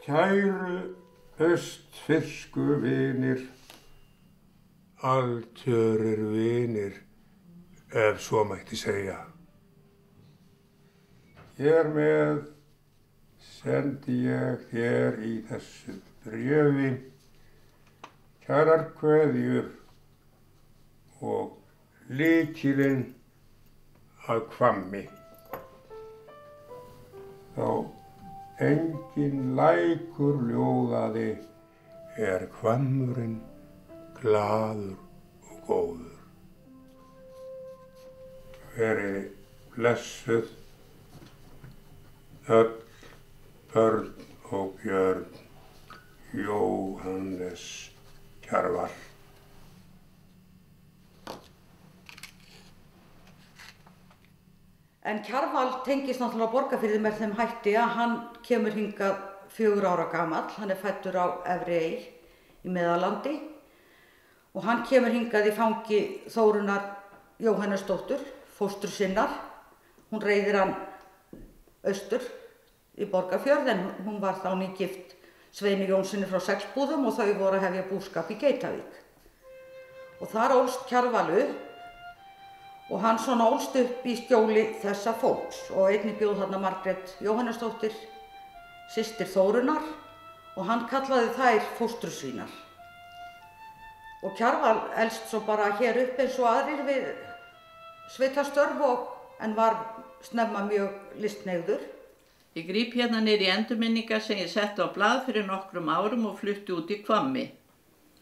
Kæru austfirsku vinir, altörir vinir, ef svo mætti segja. Hér með sendi ég þér í þessu bréfi kærar kveðjur og lykilinn að Hvammi. Þá enginn lækur ljóðaði Hvammurinn glaður og góður. Verið blessuð öll börn og björn, Jóhannes Kjarval. En Kjarval tengist náttúrulega Borgarfirði með þeim hætti að hann kemur hingað 4 ára gamall. Hann fæddur á Efri Ey í Meðallandi og hann kemur hingað í fangi Þórunnar Jóhannesdóttur, fóstru sinnar. Hún reiðir hann austur í Borgarfjörð en hún var þá nýgift Sveini Jónssoni frá Sexbúðum og þau voru að hefja búskap í Geitavík. Og þar ólst Kjarval upp og hann svona ólst upp í skjóli þessa fólks og einnig bjó þarna Margrét Jóhannesdóttir, systir Þórunnar, og hann kallaði þær fóstru sínar. Og Kjarval elst svo bara hér upp eins og aðrir við sveitastörf en var snemma mjög listneigður. Ég gríp hérna niður í endurminningar sem ég setti á blað fyrir nokkrum árum og flutti út í Hvammi.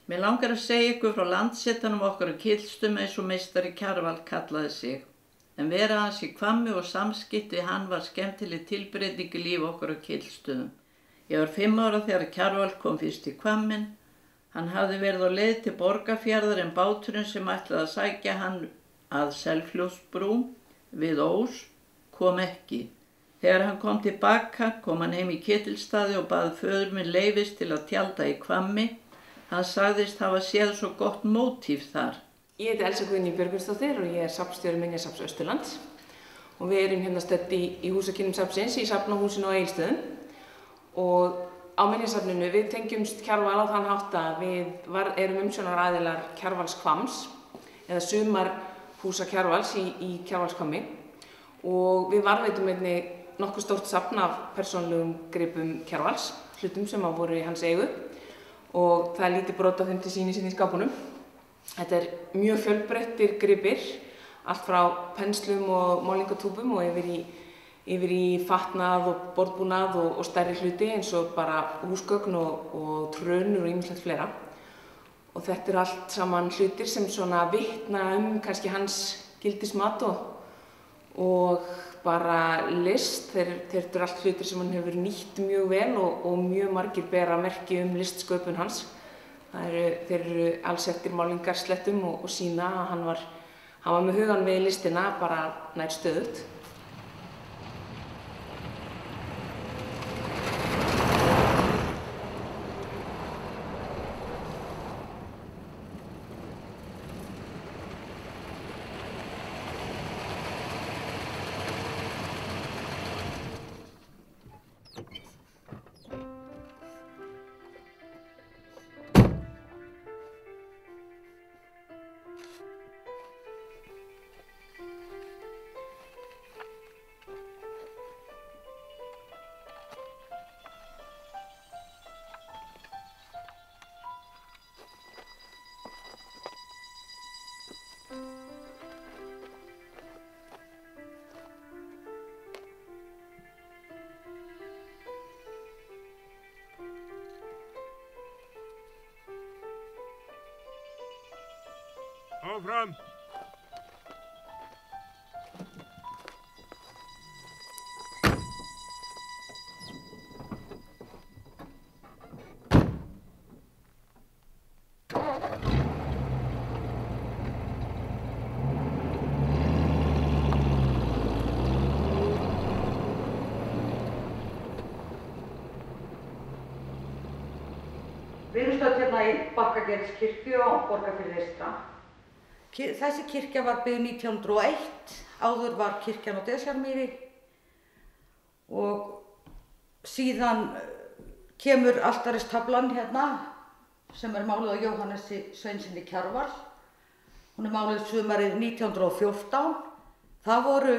Mér langar að segja ykkur frá landsetanum okkar á Kylstum eins og meistari Kjarval kallaði sig. En vera hans í Hvammi og samskipti hann var skemmtileg tilbreyting í lífi okkar á Kylstöðum. Ég var 5 ára þegar Kjarval kom fyrst í Hvammin. Hann hafði verið á leið til Borgarfjarðar en báturinn sem ætlaði að sækja hann að Selfljótsbrú við Ós kom ekki. Þegar hann kom tilbaka kom hann heim í Ketilsstaði og bað föður minn leyfis til að tjalda í Hvammi. Hann sagðist hafa séð svo gott mótíf þar. Ég heiti Elsa Guðný Björgvinsdóttir og ég safnstjóri Minjasafns Austurlands. Og við erum hérna stödd í húsakynnum safnsins í Safnahúsinu á Egilsstöðum. Og á Minjasafninu við tengjumst Kjarval á þann hátt að við erum umsjónaraðilar Kjarvals Hvamms eða sumarhúsa Kjarvals í Kjarvalshvammi. Og við varðveitum einnig nokkuð stórt safn af persónulegum gripum Kjarvals, hlutum sem voru í hans eigu og það lítið brot af þeim til sýnis í skápunum. Þetta mjög fjölbreyttir gripir, allt frá penslum og málingatúbum og yfir í fatnað og borðbúnað og stærri hluti eins og bara húsgögn og trönur og ýmislegt fleira. Og þetta allt saman hlutir sem svona vitna kannski hans gildismat og bara list. Þetta allt hlutir sem hann hefur nýtt mjög vel og mjög margir bera merki listsköpun hans. Þeir eru allsettir málingarslettum og sýna að hann var með hugann við listina bara nær stöðugt. Áfram! Við erum stödd hérna í Bakkagerðskirkju á Borgarfirði eystra. Þessi kirkja var byggð 1901, áður var kirkjan á Desjarmýri og síðan kemur altaristaflan hérna sem máluð á Jóhannesi Sveinssyni Kjarval. Hún máluð sumarið 1914. Það voru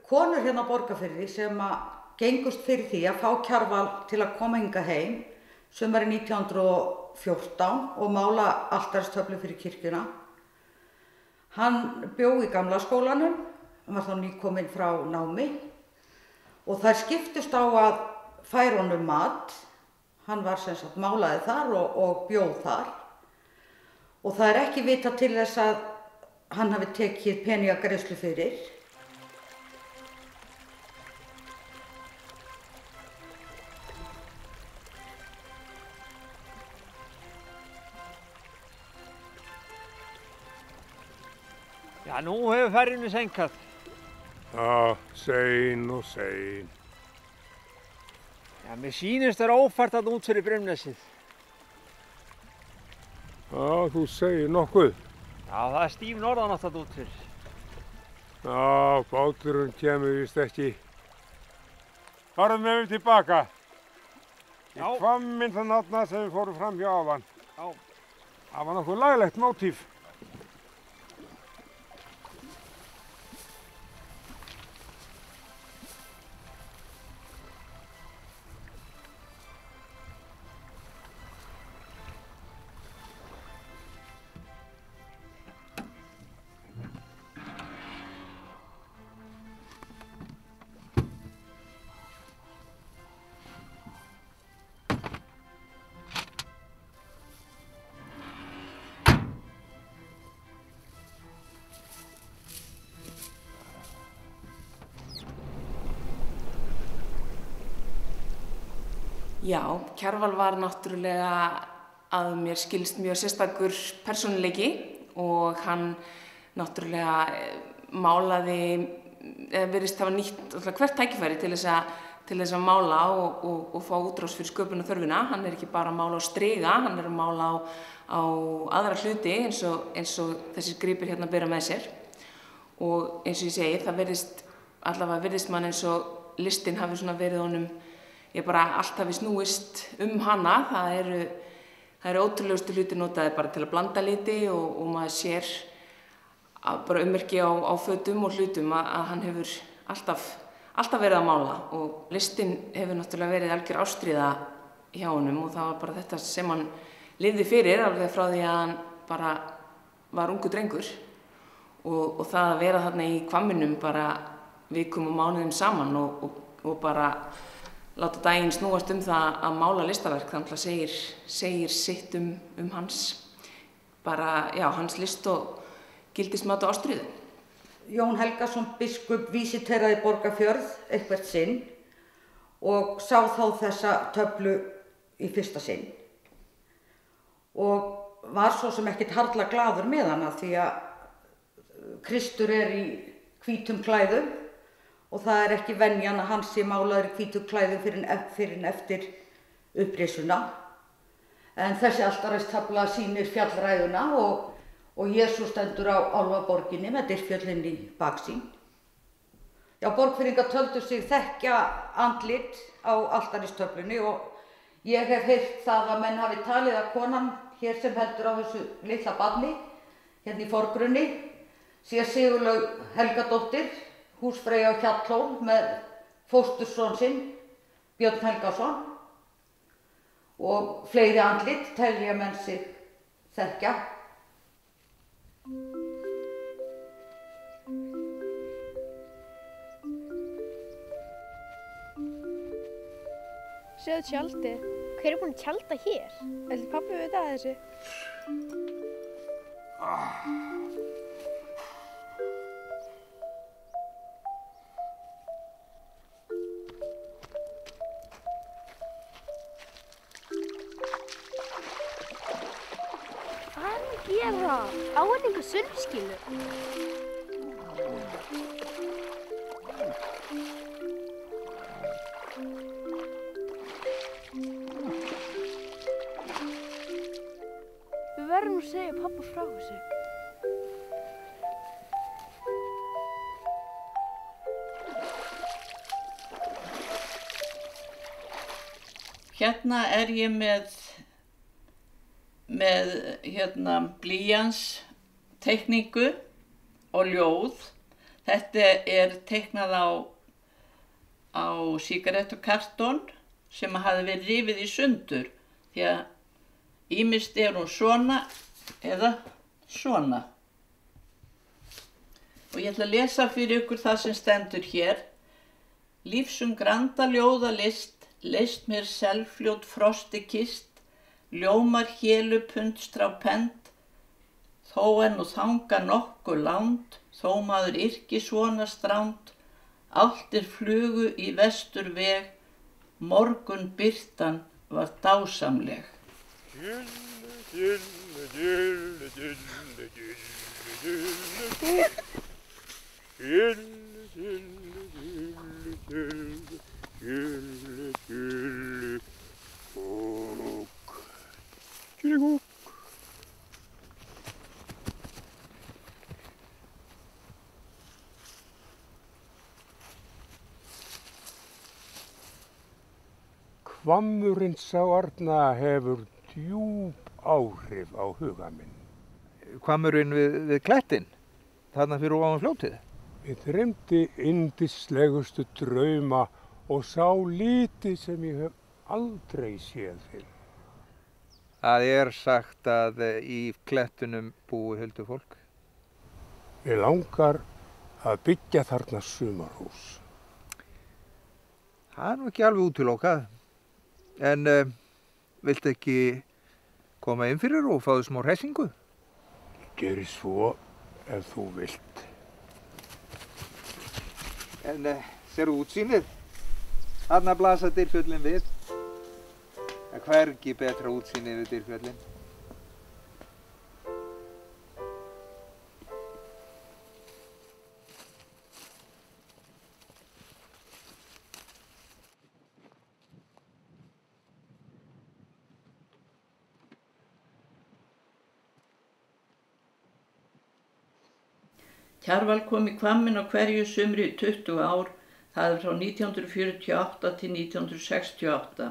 konur hérna á Borgarfirði sem gengust fyrir því að fá Kjarval til að koma hingað heim sumarið 1914 og mála altaristöflu fyrir kirkjuna. Hann bjó í gamla skólanum, hann var þá nýkominn frá námi og þær skiptust á að færa honum mat. Hann var sem sagt málaði þar og bjóð þar og það er ekki vitað til þess að hann hafi tekið peningagreiðslu fyrir. Já, nú hefur ferðinni seinkað. Já, sein og sein. Já, mér sýnist þér ófært að út fyrir Brimnesið. Já, þú segir nokkuð. Já, það er stíf norðanátt að út fyrir. Já, báturinn kemur víst ekki. Farðu með við tilbaka. Í Já. Hvamminn þann þarna sem við fórum fram hjá áðan. Já. Það var nokkuð laglegt mótíf. Já, Kjarval var náttúrulega að mér skilst mjög sérstakur persónuleiki og hann náttúrulega málaði, eða virðist hafa nýtt hvert tækifæri til þess að mála og fá útrás fyrir sköpunarþörfina. Hann er ekki bara að mála á striga, hann er að mála á aðra hluti eins og þessir gripir hérna bera með sér. Og eins og ég segi, það virðist mann eins og listin hafi svona verið honum, ég bara allt hafi snúist hana. Það eru ótrúlegustu hluti notaði bara til að blanda liti og maður sér bara ummerki á fötum og hlutum að hann hefur alltaf verið að mála og listin hefur náttúrulega verið algjör ástríða hjá honum og það var bara þetta sem hann lifði fyrir alveg frá því að hann bara var ungur drengur og það að vera þarna í Hvamminum bara vikum og mánuðum saman og bara láta daginn snúast það að mála listaverk, þannig að segir sitt hans, bara, já, hans list og gildismat og ástríðu. Jón Helgason biskup vísiteraði Borgarfjörð eitthvert sinn og sá þá þessa töflu í fyrsta sinn og var svo sem ekkert harla glaður með hana því að Kristur er í hvítum klæðum og það er ekki venjan að hann sé málaður í hvítum klæðum fyrr en eftir upprisuna. En þessi altaristafla sýnir fjallræðuna og Jesús stendur á Álfaborginni með Dyrfjöllin í baksýn. Já, Borgfirðingar töldu sig þekkja andlit á altaristöflunni og ég hef heyrt það að menn hafi talið að konan hér sem heldur á þessu litla barni, hérna í forgrunni, sé Sigurlaug Helgadóttir, húsfreyja á Hjallhól með fósturson sinn, Björn Helgason og fleiri andlit telja menn sig þekkja. Sjáðu tjaldið. Hver er búinn að tjalda hér? Ætli pabbi veit að þessu? Hvað er hann að gera? Á hann einhver sunnskilu? Við verðum að segja pabba frá þessu. Hérna er ég með blýans teikningu og ljóð. Þetta er teiknað á sígarettukartón sem hafði verið rifið í sundur, því að ýmist er hún svona eða svona. Og ég ætla að lesa fyrir ykkur það sem stendur hér. Lífsum granda ljóðalist, leist mér selfljót frosti kist, ljómar hélu pundstrá pend, þó nú þanga nokkuð langt, þó maður yrki svona stránd, áltir flugu í vestur veg, morgun birtan var dásamleg. Hvammurinn sá arna hefur djúp áhrif á huga minn. Hvammurinn við klettinn, þarna fyrir ofan fljótið. Ég dreymdi yndislegustu drauma og sá liti sem ég hef aldrei séð fyrr. Það er sagt að í klettunum búi huldufólk. Ég langar að byggja þarna sumarhús. Það er nú ekki alveg útilokað. En viltu ekki koma inn fyrir og fáðu smá hressingu? Geri svo ef þú vilt. En sérðu útsýnið? Þarna blasa Dyrfjöllin við. Það er hvergi betra útsýnið við Dyrfjöllin. Kjarval kom í Hvamminn á hverju sumri í 20 ár, það er frá 1948 til 1968.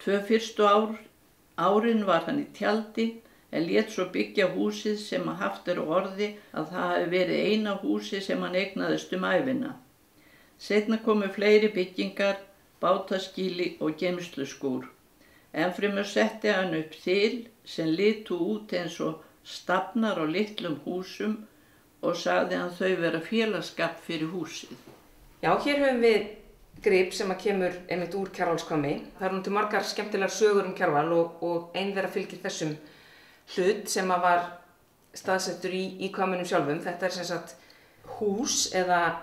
2 fyrstu árin var hann í tjaldi en lét svo byggja húsið sem haft er á orði að það hafi verið eina húsið sem hann eignaðist ævina. Seinna komu fleiri byggingar, bátaskýli og geymsluskúr. Ennfremur setti hann upp þil sem litu út eins og stafnar á litlum húsum og sagði hann þau vera félagsskap fyrir húsið. Já, hér höfum við grip sem kemur einmitt úr Kjarvalshvammi. Það eru til margar skemmtilegar sögur Kjarval og ein þeirra fylgir þessum hlut sem var staðsettur í hvamminum sjálfum. Þetta er sem sagt hús eða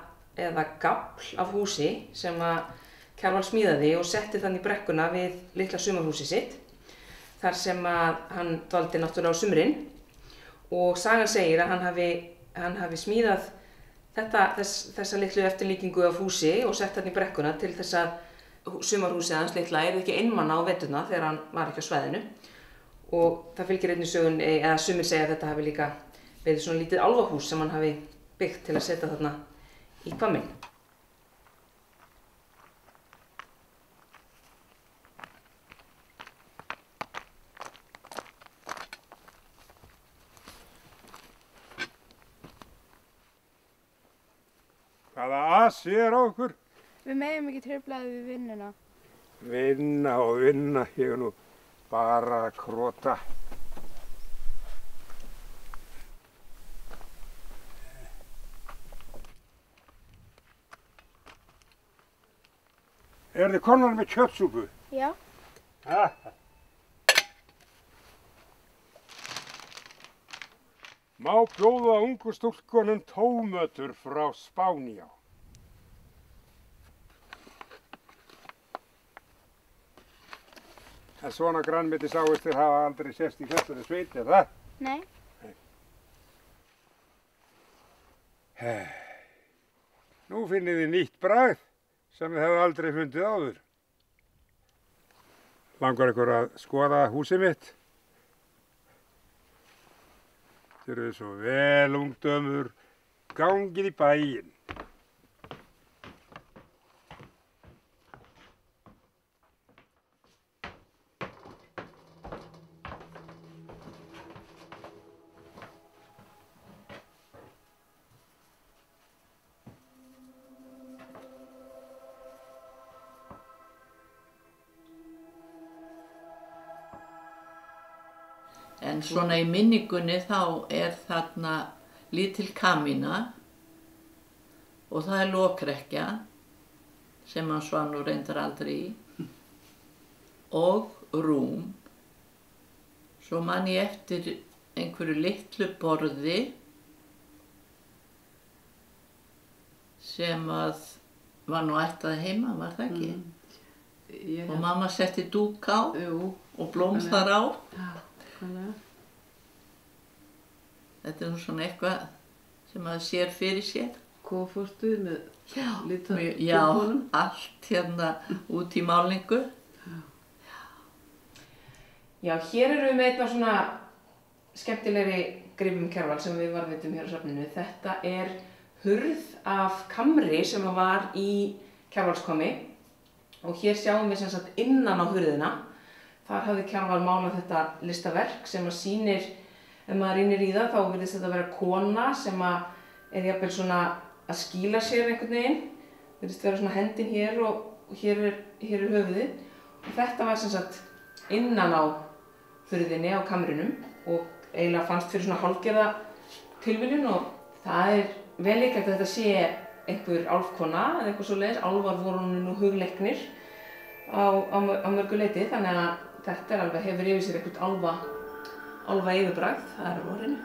gafl af húsi sem Kjarval smíðaði og setti þannig í brekkuna við litla sumarhúsið sitt, þar sem hann dvaldi náttúrulega á sumrin, og sagan segir að hann hafi smíðað þessa litlu eftirlíkingu af húsi og sett hann í brekkuna til þess að sumarhúsið hans litla yrði ekki einmana á veturna þegar hann var ekki á svæðinu. Og það fylgir einnig sögun, eða sumir segja að þetta hafi líka verið svona lítið álfahús sem hann hafi byggt til að setja þarna í Hvamminn. Hvaða asi er á okkur? Við megum ekki trufla við vinnuna. Vinna og vinna, ég er nú bara að krota. Er þið komnar með kjötsúpu? Já. Má bjóða ungu stúlkunum tómötur frá Spánjá. En svona grænmeti sáistir hafa aldrei sést í þessari sveit, er það? Nei. Nú finnið þið nýtt bragð sem þið hefðu aldrei fundið áður. Langar ykkur að skoða húsið mitt? Þið eru svo vel ungdömur, gangið í bæinn. En svona í minningunni þá þarna lítil kamína og það lokrekkja sem hann svaf nú reyndar aldrei í og rúm. Svo man ég eftir einhverju litlu borði sem að var nú ættað heima, var það ekki? Og mamma setti dúk á og blóm þar á. Þetta nú svona eitthvað sem maður sér fyrir sér. Koffortið með lita Já, allt hérna út í málningu. Já, hér erum við með eitthvað svona skemmtilegri gripum Kjarval sem við varðveitum hér á safninu. Þetta hurð af kamri sem var í Kjarvalskvammi og hér sjáum við sem sagt innan á hurðina. Þar hafði Kjarval málað þetta listaverk sem sýnir, ef maður rýnir í það, þá virðist þetta vera kona sem jafnvel svona að skýla sér einhvern veginn. Virðist vera svona hendin hér og hér höfuðið. Og þetta var sem sagt innan á hurðinni á kamrinum og eiginlega fannst fyrir svona hálfgerða tilviljun og það vel líklegt að þetta sé einhver álfkona eða eitthvað svoleiðis. Álfar voru nú hugleiknir á mörgu leyti, þannig að þetta alveg hefur yfir sér eitthvað álfa yfirbragð, það á hreinu.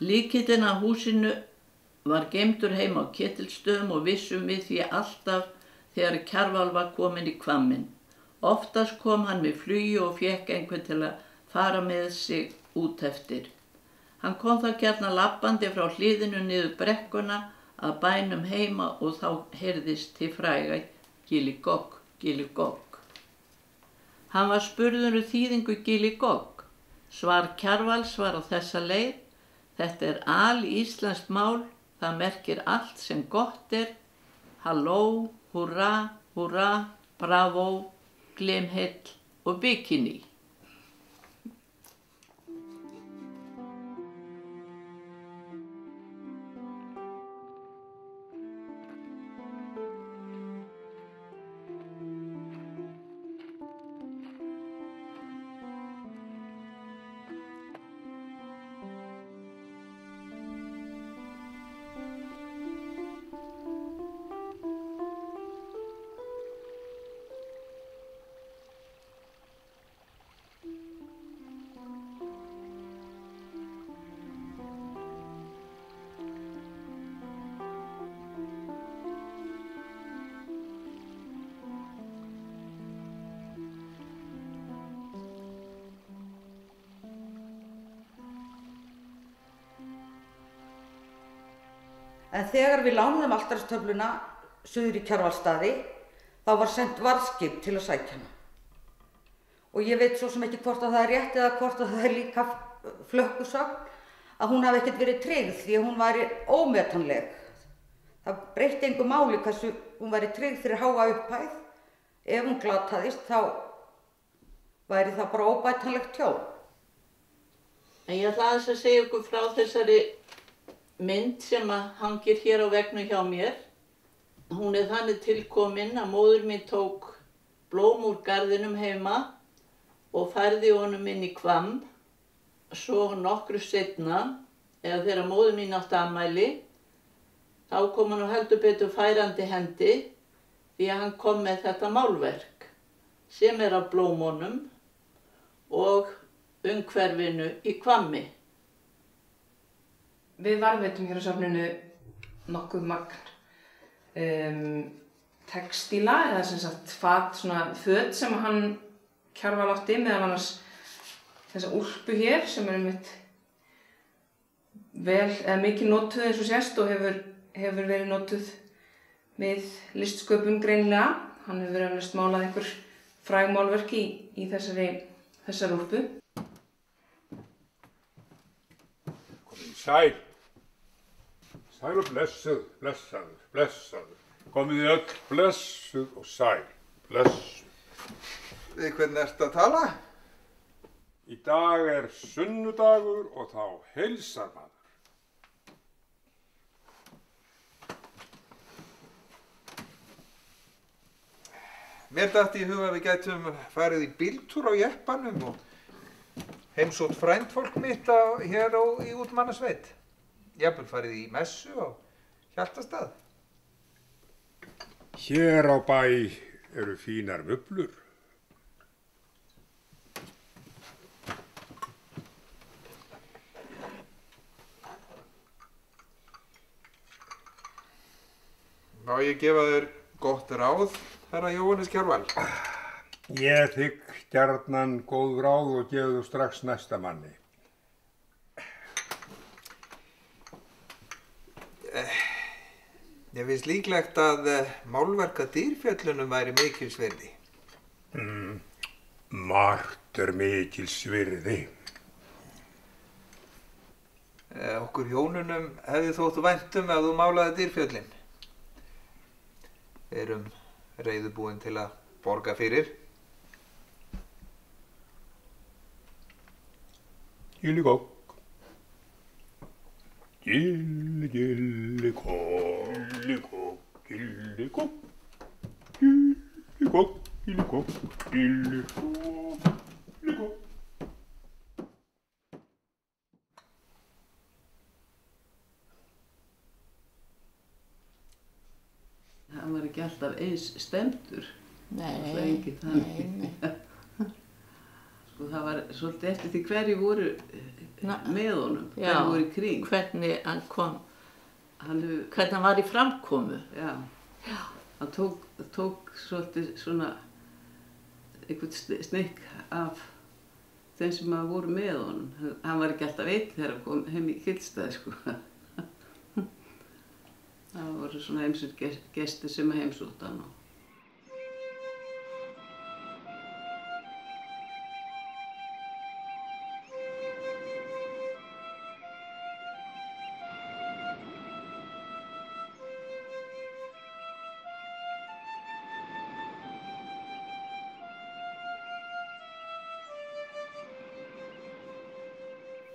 Lykillinn að húsinu var geymdur heima á Ketilsstöðum og vissum við því alltaf þegar Kjarval var kominn í Hvamminn. Oftast kom hann með flugi og fékk einhvern til að fara með sig út eftir. Hann kom þá gjarnan labbandi frá hliðinu niður brekkuna að bænum heima og þá heyrðist til fræga Gilligogg, Gilligogg. Hann var spurður þýðingu Gilligogg. Svar Kjarvals var á þessa leið: þetta alíslenskt mál, það merkir allt sem gott halló, húrra, húrra, bravo, glimheill og bikini. En þegar við lánuðum altaristöfluna suður í Kjarvalsstaði, þá var sent varðskip til að sækja hana. Og ég veit svo sem ekki hvort að það rétt eða hvort að það líka flökkusögn að hún hafi ekkert verið tryggð því að hún væri ómetanleg. Það breytti engu máli hversu hún væri tryggð fyrir háa upphæð. Ef hún glataðist þá væri það bara óbætanlegt tjón. En ég ætla aðeins að segja ykkur frá þessari mynd sem hangir hér á veggnum hjá mér. Hún þannig tilkomin að móðir mín tók blóm úr garðinum heima og færði honum inn í Hvamm. Svo nokkru seinna, eða þegar móðir mín átti afmæli, þá kom hann heldur betur færandi hendi því að hann kom með þetta málverk sem af blómunum og umhverfinu í Hvammi. Við varðveitum hér á safninu nokkuð magn textíla eða sem sagt föt sem hann Kjarval átti, meðal annars þessa úlpu hér sem einmitt vel eða mikið notuð eins og sést og hefur verið notuð við listsköpun greinilega. Hann hefur eflaust málað einhver fræg málverk í þessari úlpu. Komið sæl. Sæl og blessuð, blessaður, blessaður. Komið þið öll blessuð og sæl, blessuð. Við hvern ertu að tala? Í dag sunnudagur og þá heilsar maður. mér datt í hug að við gætum farið í bíltúr á jeppanum og heimsótt frændfólk mitt hér í Útmannasveit. Jafnvel farið í messu á Hjaltastað. Hér á bæ eru fínar möblur. Má ég gefa þér gott ráð, herra Jóhannes Kjarval? Ég þigg gjarnan góð ráð og gefðu strax næsta manni. Ég finnst líklegt að málverk að Dýrfjöllunum væri mikils virði. Margt er mikils virði. Okkur hjónunum hefði þótt væntum ef þú málaði Dýrfjöllin. Við erum reiðubúin til að borga fyrir. Gilligokk. Gilligokk. Gilligokk. Gilligokk. Gilligokk. Gilligokk. Gilligokk. Gilligokk. Hann var ekki alltaf eins stemdur. Nei. Sko það var svolítið eftir því hverju voru með honum, hverju voru í kring. Hvernig hann kom, hvernig hann var í framkomu. Já. Hann tók svolítið svona einhvern snikk af þeim sem voru með honum. Hann var ekki alltaf einn þegar hann kom heim í Gilsstaði, sko. Það voru svona gestir sem heimsóttu hann.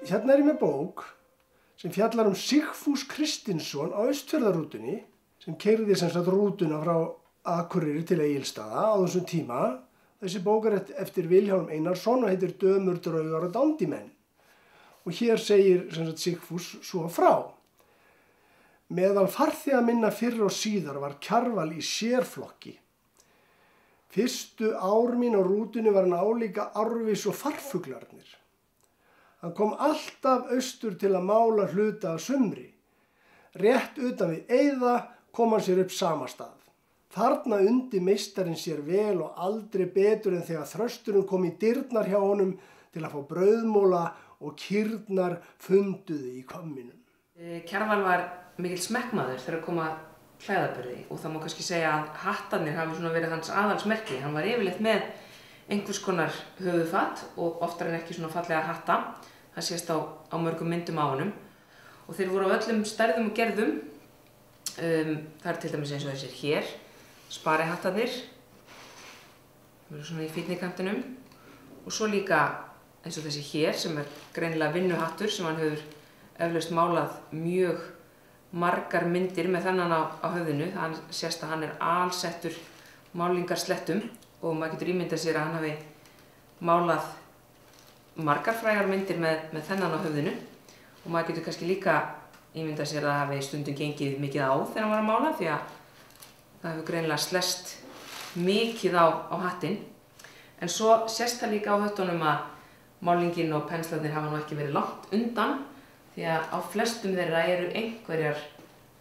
Hérna er ég með bók sem fjallar Sigfús Kristinsson á Austfjarðarrútunni sem keyrði sem sagt rútuna frá Akureyri til Egilsstaða á þessum tíma. Þessi bók er eftir Vilhjálm Einarsson og heitir Dömur, draugar og dandimenn. Og hér segir sem sagt Sigfús svo frá. Meðal farþega minna fyrr og síðar var Kjarval í sérflokki. Fyrstu ár mín á rútunni var hann álíka árvis og farfuglarnir. Hann kom alltaf austur til að mála hluta að sumri. Rétt utan við Eiða kom hann sér upp sama stað. Þarna undi meistarinn sér vel og aldrei betur en þegar þrösturinn kom í dyrnar hjá honum til að fá brauðmóla og kýrnar funduðu í hvamminum. Kjarval var mikill smekkmaður þegar kom að klæðaburði og það má kannski segja að hattarnir hafi svona verið hans aðalsmerki. Hann var yfirleitt með einhvers konar höfuðfatt og oftar en ekki svona fallega hatta. Það sést á mörgum myndum á honum og þeir voru á öllum stærðum og gerðum. Það er til dæmis eins og þessir hér, sparihattarnir, það eru svona í fínnikantinum og svo líka eins og þessi hér sem er greinilega vinnuhattur sem hann hefur eflaust málað mjög margar myndir með þennan á höfðinu. Það sést að hann er alsettur málingarslettum og maður getur ímyndað sér að hann hafi málað margar frægar myndir með þennan á höfðinu og maður getur kannski líka ímyndað sér að það hafi stundum gengið mikið á þegar hann var að mála því að það hefur greinilega slest mikið á hattinn. En svo sést það líka á höttunum að málningin og penslarnir hafa nú ekki verið langt undan því að á flestum þeirra eru einhverjar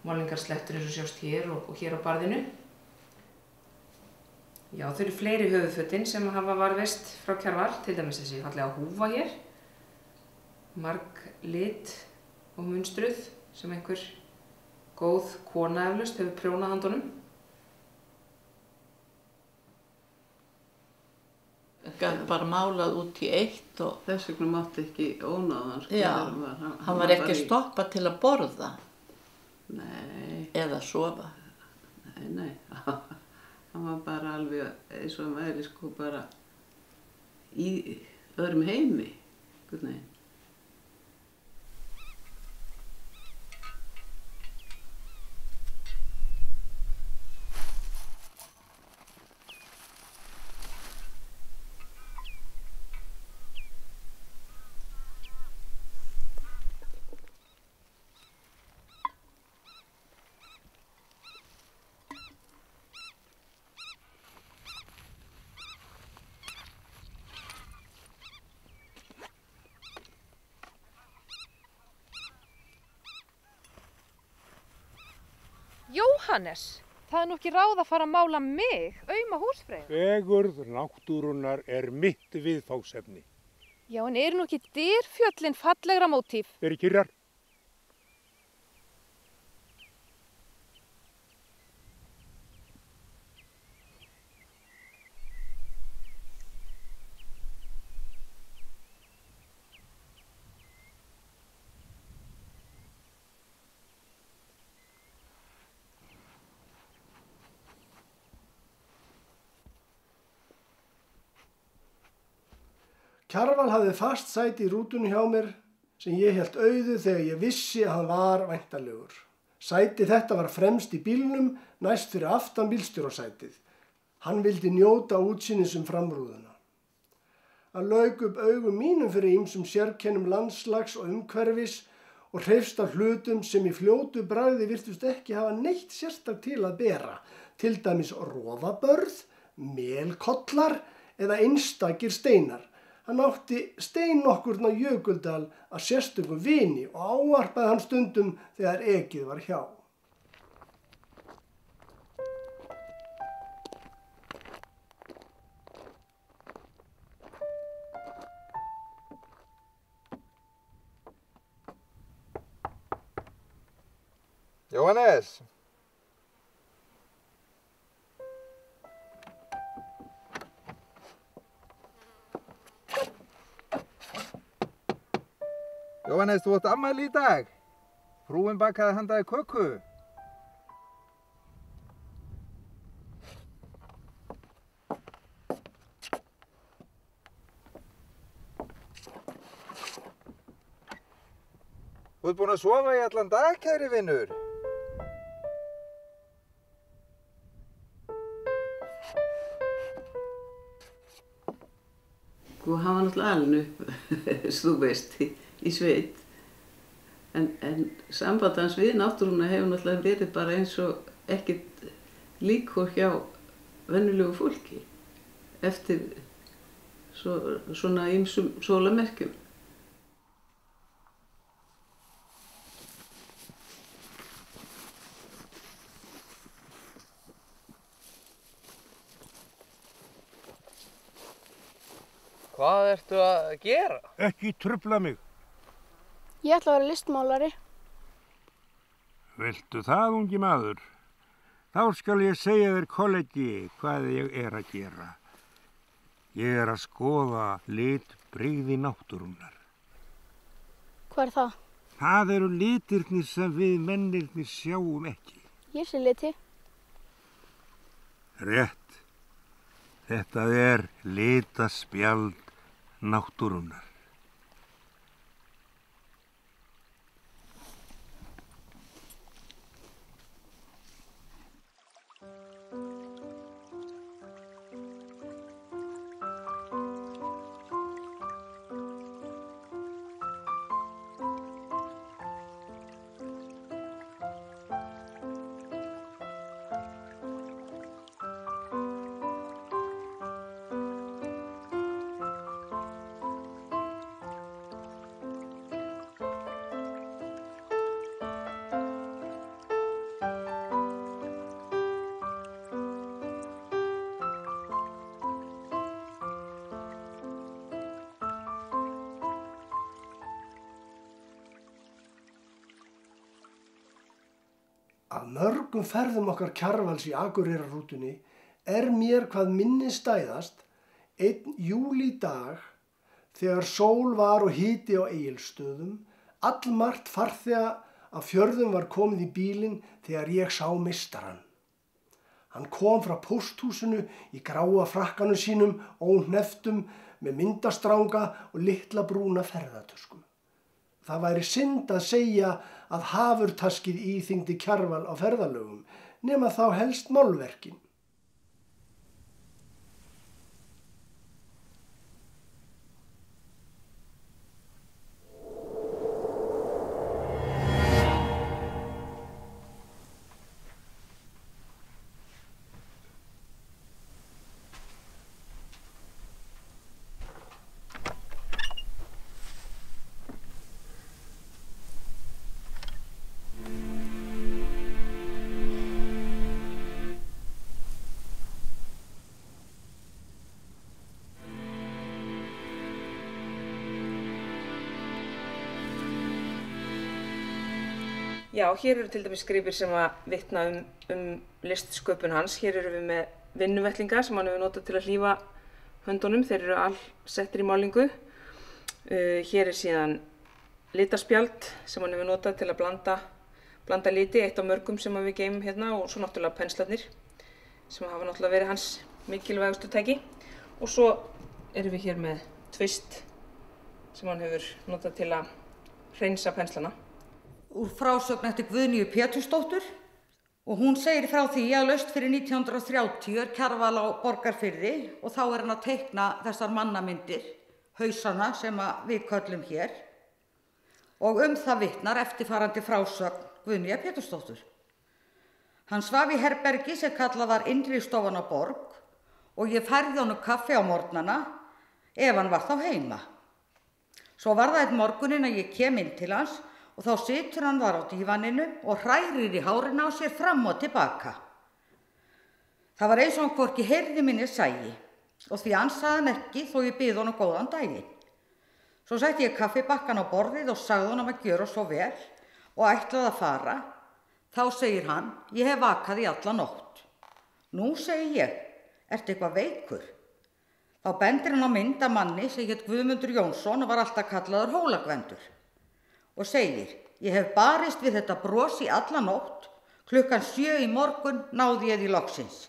málingarslettur eins og sjást hér og hér á barðinu. Já, þau eru fleiri höfuðfötin sem hafa varðveist frá Kjarval, til dæmis þessi fallega húfa hér, marg lit og munstruð sem einhver góð kona eflaust hefur prjónað handunum. Bara málað út í eitt og... Þess vegna mátti ekki ónáða hann. Já, hann var ekki að stoppa til að borða. Nei. Eða sofa. Nei. Hann var bara alveg eins og hann væri sko bara í öðrum heimi. Nei. Jóhannes, það nú ekki ráð að fara að mála mig, auma húsfreyju. Fegurð náttúrunnar mitt viðfangsefni. Já, en nú ekki dyrfjöllin fallegra mótíf? Kyrrar. Kjarval hafði fast sæti í rútunni hjá mér sem ég hélt auðu þegar ég vissi að hann var væntanlegur. Sæti þetta var fremst í bílnum, næst fyrir aftan bílstjórasætið. Hann vildi njóta útsýnis framrúðuna. Hann lauk upp augum mínum fyrir ýmsum sérkennum landslags og umhverfis og hreifst af hlutum sem í fljótu bragði virtust ekki hafa neitt sérstak til að bera, til dæmis roðabörð, melkollar eða einstakir steinar. Hann átti stein nokkurn á Jökuldal að sérstökum vini og ávarpaði hann stundum þegar ekið var hjá. Jóhannes. Jóhannes, þú átt afmæli í dag. Frúin bakaði handa þér köku. Þú ert búin að sofa í allan dag, kæri vinur. Sko, hann var náttúrulega alinn upp, þú veist, í sveit. En samband hans við náttúruna hefur náttúrulega verið bara eins og ekkert líkur hjá venjulegu fólki eftir svona ýmsum sólamerkjum. Hvað ertu að gera? Ekki trufla mig. Ég ætla að vera listmálari. Viltu það, ungi maður? Þá skal ég segja þér kollegi hvað ég að gera. Ég að skoða litbrigði náttúrunnar. Hvað það? Það eru litirnir sem við mennirnir sjáum ekki. Ég sé liti. Rétt. Þetta litaspjald náttúrunnar. Af mörgum ferðum okkar Kjarvals í Akureyrarrútunni mér hvað minni stæðast einn júlídag þegar sól var og hiti á Egilsstöðum, allmargt farþega af fjörðum var komið í bílinn þegar ég sá meistarann. Hann kom frá pósthúsinu í gráa frakkanum sínum, óhneftum, með myndastranga og litla brúna ferðatösku. Það væri synd að segja að hafurtaskið íþyngdi Kjarval á ferðalögum, nema þá helst málverkin. Já, hér eru til dæmis gripir sem að vitna listsköpun hans. Hér eru við með vinnuvettlinga sem hann hefur notað til að hlífa höndunum. Þeir eru allsettir í málingu. Hér er síðan litaspjald sem hann hefur notað til að blanda liti, eitt af mörgum sem við geymum hérna, og svo náttúrulega penslarnir sem hafa náttúrulega verið hans mikilvægustu tæki. Og svo erum við hér með tvist sem hann hefur notað til að hreinsa penslana. Úr frásögn eftir Guðnýju Pétursdóttur, og hún segir frá því að laust fyrir 1930 er Kjarval á Borgarfirði og þá er hann að teikna þessar mannamyndir, hausana sem við köllum hér, og það vitnar eftirfarandi frásögn Guðnýju Pétursdóttur. Hann svaf í herbergi sem kallað var innri stofan á Borg og ég færði honum kaffi á morgnana ef hann var þá heima. Svo var það einn morguninn að ég kem inn til hans og þá situr hann þar á dívaninu og hrærir í hárinu á sér fram og tilbaka. Það var eins og hann hvorki heyrði minni sæi og því ansaði hann ekki þó ég bið honum góðan daginn. Svo setti ég kaffibakkan á borðið og sagði honum að gjöra svo vel og ætlaði að fara. Þá segir hann, ég hef vakað í alla nótt. Nú, segi ég, ertu eitthvað veikur? Þá bendir hann á mynd af manni sem hét Guðmundur Jónsson og var alltaf kallaður Hólagvendur. Og segir, ég hef barist við þetta bros í alla nótt, klukkan 7 í morgun náði ég því loksins.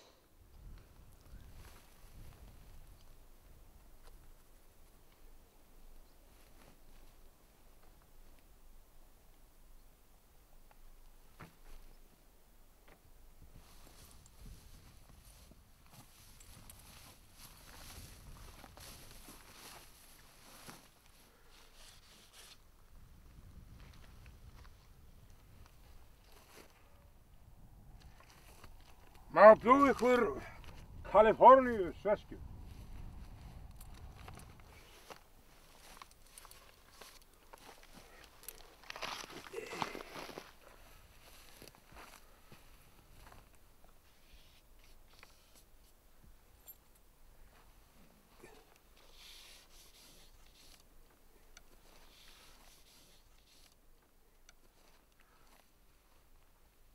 Má bjóða ykkur Kaliforníu sveskju.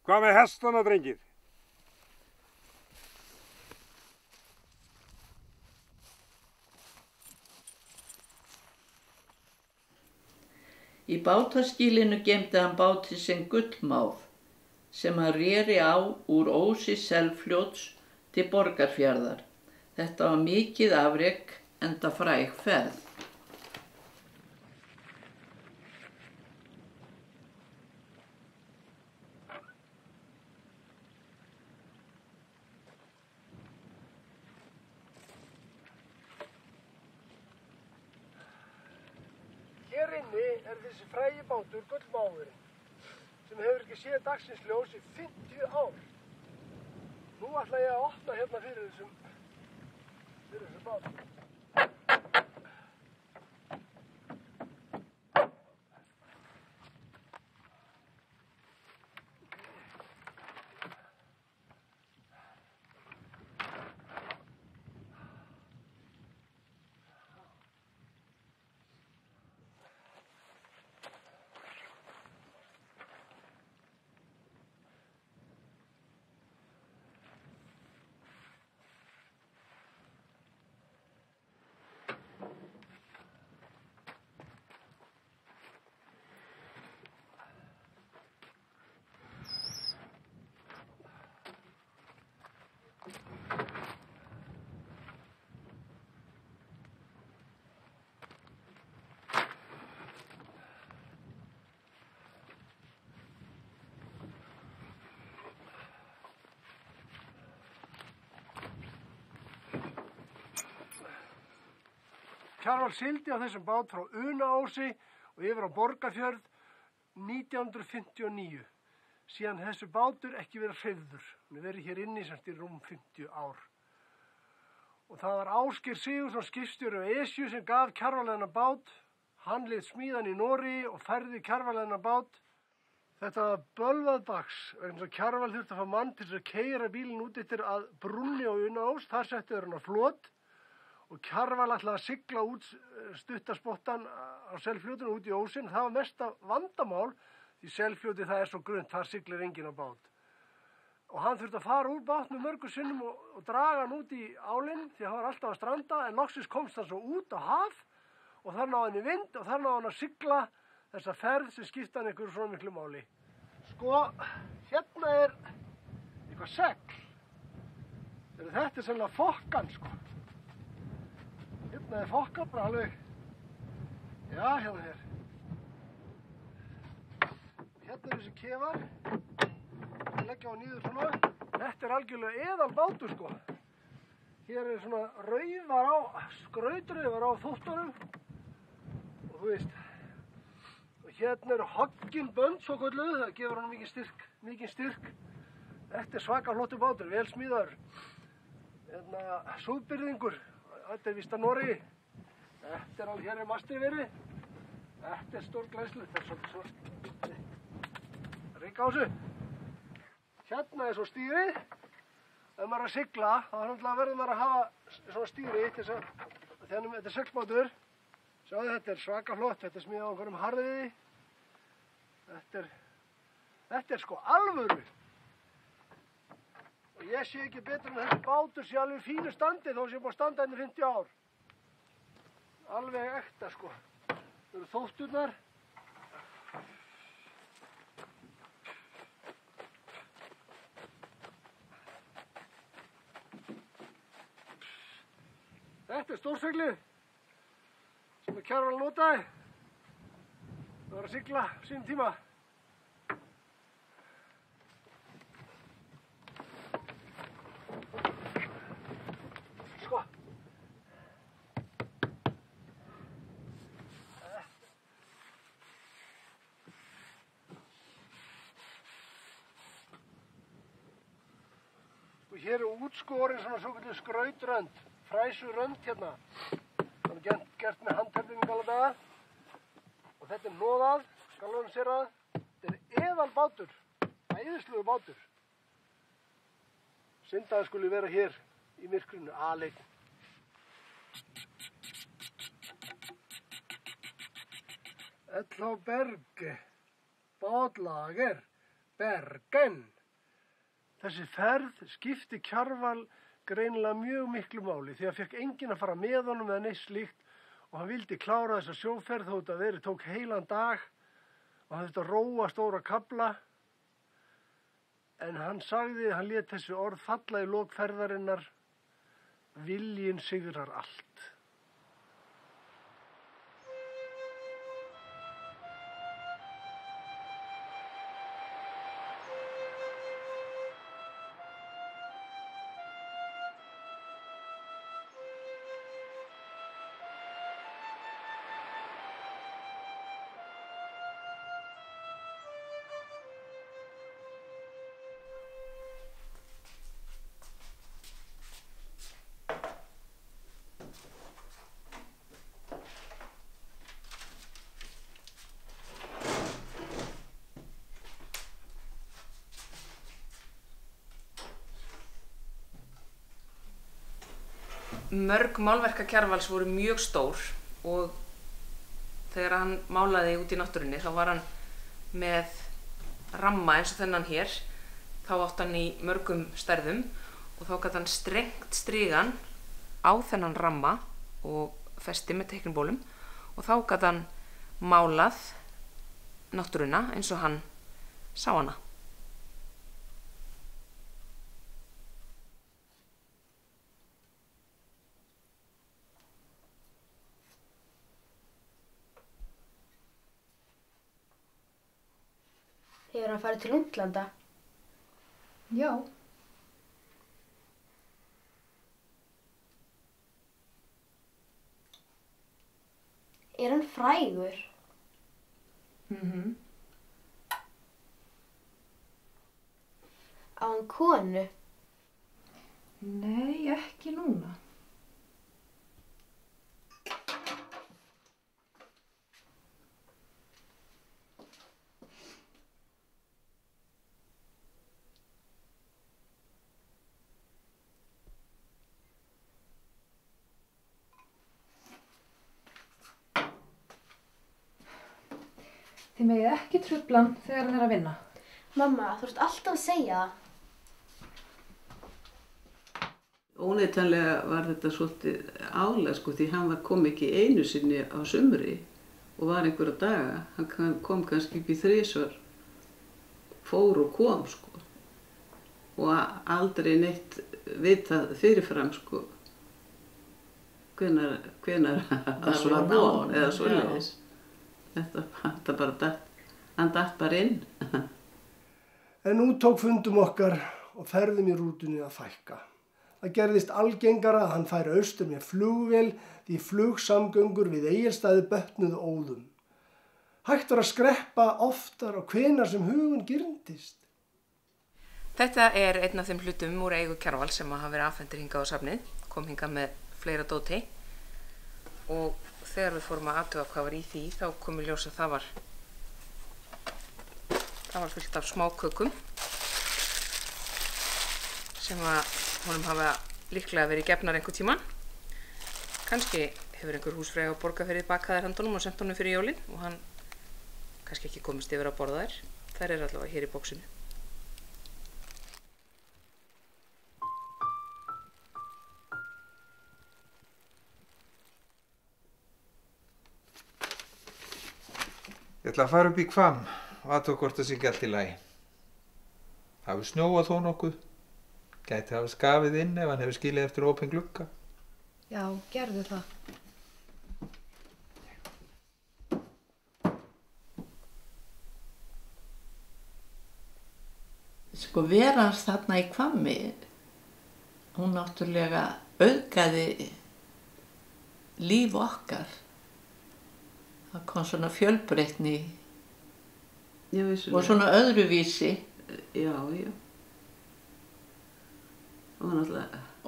Hvað með hestana, drengir? Í bátaskýlinu geymdi hann báti sinn Gullmáð sem hann reri á úr Ósi Selfljóts til Borgarfjarðar. Þetta var mikið afrek enda fræg ferð. Hér inni er þessi frægi bátur Gullmáðurinn sem hefur ekki séð dagsins ljós í 50 ár. Nú ætla ég að opna hérna fyrir þessum bát. Kjarval sigldi á þessum bát frá Unaási og yfir á Borgarfjörð 1959. Síðan þessu bátur ekki verið hreyfður. Hann verið hér inni semst í rúm 50 ár. Og það var Ásgeir Sigurðsson skipstjóri á Esju sem gaf Kjarval þennan bát. Hann lét smíðan í Noregi og færði Kjarval þennan bát. Þetta var bölvað dags vegna þess að Kjarval þurfti að fá mann til að keyra bílinn út eftir að brúnni á Unaás. Þar settu þeir hann á flot. Og Kjarval ætlaði að sigla út stuttaspottan á Selfljótinu út í ósinn. Það var mesta vandamál Því Selfljóti það svo grunnt, þar siglir enginn á bát. Og hann þurfti að fara úr bátnum mörgum sinnum og draga hann út í álinn því hann var alltaf að stranda en loksins komst hann svo út á haf og þar náði hann í vind og þar náði hann að sigla þessa ferð sem skipta hann einhverju svona miklu máli. Sko, hérna eitthvað segl. Þetta sennilega fokkan, sko. Hérna fokkan bara alveg. Já, hérna hér. Hérna þessi kefar. Leggja á nýður svona. Þetta algjörlega eðalbátur, sko. Hér svona raufar skrautraufar á þóttunum. Og þú veist. Og hérna hogginbönd, svo kölluð. Það gefur hann mikið styrk. Þetta svaka flottur bátur, vel smíðaður. Súðbyrðingur. Þetta víst að Noregi. Þetta alveg hér mastið verið. Þetta stór glæslu. Þetta svolítið svart. Rík á þessu. Hérna svo stýrið. Ef maður að sigla, þá verður maður að hafa svona stýri til þess að þetta er seglbátur. Sjáðu, þetta svaka flott. Þetta smíðað á einhverjum harðiði. Þetta sko alvöru. Og ég sé ekki betur en þessi bátur sé alveg í fínu standi þó sé búið að standa henni 50 ár. Alveg ekta, sko. Það eru þótturnar. Þetta stórseglið sem Kjarval notaði. Það var að sigla sínum tíma. Sko. Og hér útskorin svona svokölluð skrautrönd. Fræsurönd hérna. Það gert með handhöfnum í gamla daga. Og þetta hnoðað, galvaniserað. Þetta eðalbátur, æðislegur bátur. Synd að hann skuli vera hér í myrkrinu, aleinn. Ellá Berg, Bátlager, Bergen. Þessi ferð skipti Kjarval greinilega mjög miklu máli því að fekk enginn að fara með honum eða neitt slíkt og hann vildi klára þessa sjóferð þótt að veðrið tók heilan dag og hann þurfti að róa stóra kafla en hann sagði, hann lét þessi orð falla í lok ferðarinnar: viljinn sigrar allt. Mörg málverka Kjarvals voru mjög stór og þegar hann málaði út í náttúrunni þá var hann með ramma eins og þennan hér. Þá átti hann í mörgum stærðum og þá gat hann strengt strigan á þennan ramma og festi með teiknibólum og þá gat hann málað náttúruna eins og hann sá hana. Hefur hann farið til útlanda? Já. Er hann frægur? Á hann konu? Nei, ekki núna. Þið megið ekki trufla hann þegar hann að vinna. Mamma, þú ert alltaf að segja það. Óneitanlega var þetta svolítið álag sko, því hann kom ekki einu sinni á sumri og var einhverja daga. Hann kom kannski upp í 3 svar, fór og kom sko. Og aldrei neitt vitað fyrirfram sko, hvenær það var von eða svoleiðis. Þetta bara datt, hann datt bara inn. En nú tók fundum okkar og ferðum í rútunni að fækka. Það gerðist algengara að hann færi austur með flugvél því flugsamgöngur við Egilsstaði bötnuðu óðum. Hægt var að skreppa oftar og hvenær sem hugun girndist. Þetta er einn af þeim hlutum úr eigu Kjarvals sem hafa verið afhentir hingað á safnið, kom hingað með fleira dóti og þegar við fórum að athuga hvað var í því þá kom í ljós að það var fullt af smákökum sem að honum hafa líklega verið gefnar einhver tíman. Kannski hefur einhver húsfreyja á Borgarfirði bakað þær handunum og sent honum fyrir jólin og hann kannski ekki komist yfir að borða þær. Þær eru allavega hér í bóksinu. Ég ætla að fara upp í Hvamm og athuga hvort það sé ekki allt í lagi. Hafi snjóað þó nokkuð. Gæti hafa skafið inn ef hann hefur skilið eftir opinn glugga. Já, gerðu það. Sko vera hans þarna í Hvammi, hún náttúrulega auðgaði líf okkar. Það kom svona fjölbreytni og svona öðruvísi. Já.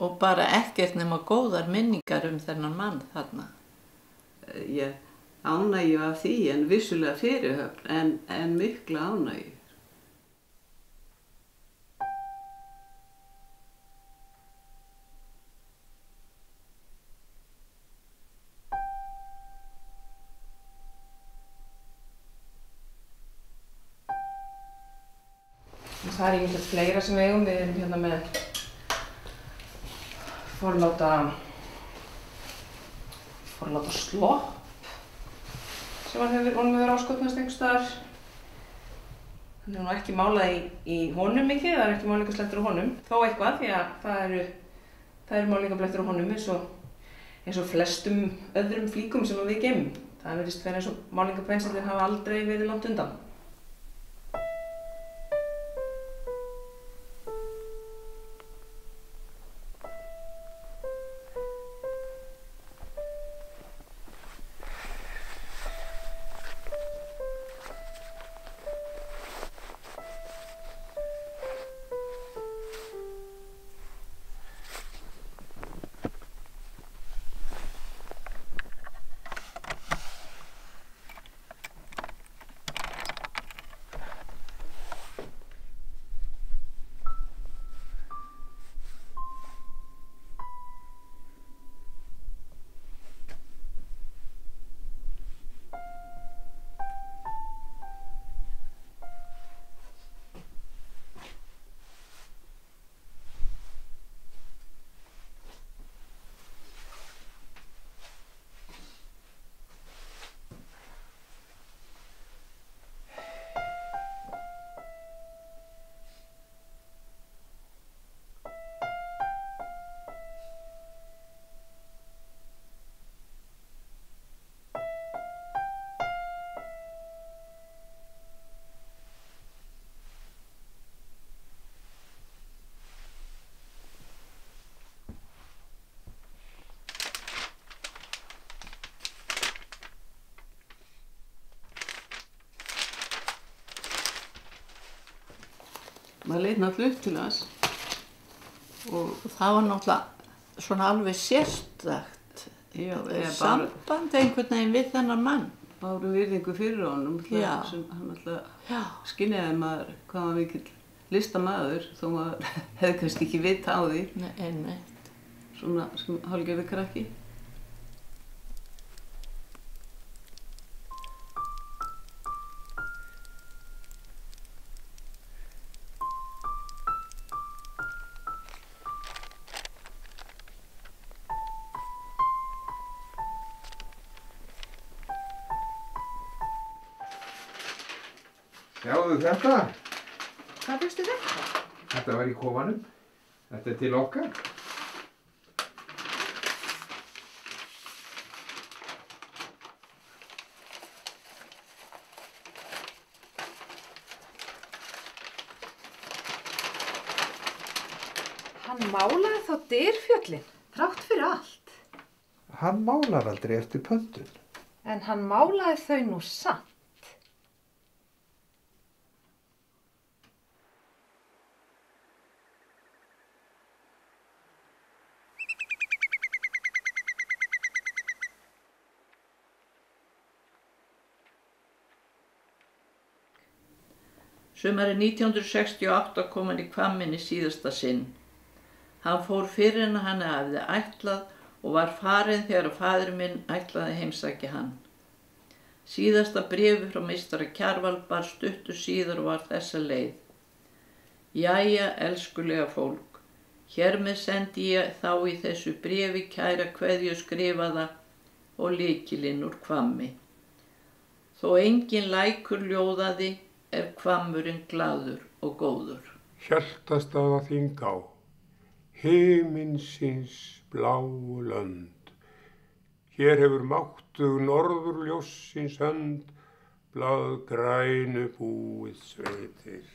Og bara ekkert nema góðar minningar þennan mann þarna. Ég ánægju af því en vissulega fyrirhöfn en mikla ánægju. Það er ýmislegt fleira sem við eigum. Við erum hérna með forláta slopp sem honum hefur verið áskotnast einhvers staðar. Hann hefur nú ekki málað í honum mikið, það er ekki málingarblettur á honum, þó eitthvað því að það eru málingarblettur á honum eins og flestum öðrum flíkum sem við geymum. Það virðist vera eins og málingarbensillinn hafa aldrei verið langt undan. Maður leit náttúrulega upp til hans. Og það var náttúrulega svona alveg sérstakt. Samband einhvern veginn við þennan mann. Bárum virðingu fyrir honum. Sem hann alltaf skynjaði maður hvað var mikill listamaður þó maður hefði kannski ekki vita á því. Nei, einmitt. Svona sem hálfgerði krakki. Sjáðu þetta. Hvað veistu þetta? Þetta var í kofanum. Þetta til okkar. Hann málaði þá dyrfjöllin, þrátt fyrir allt. Hann málar aldrei eftir pöntun. En hann málaði þau nú samt. Sumarið 1968 kom hann í Hvamminn í síðasta sinn. Hann fór fyrir en hann hafði ætlað og var farinn þegar faðir minn ætlaði að heimsækja hann. Síðasta bréfi frá meistara Kjarval bar stuttu síðar og var þessa leið. Jæja, elskulega fólk, hér með sendi ég þá í þessu bréfi kæra kveðju skrifaða og lykilinn úr Hvammi. Þó engin lækur ljóðaði, er Hvammurinn glaður og góður. Hjaltastaða Þingá, himinsins bláu lönd. Hér hefur máttug norðurljóssins hönd, blað grænu búið sveitir.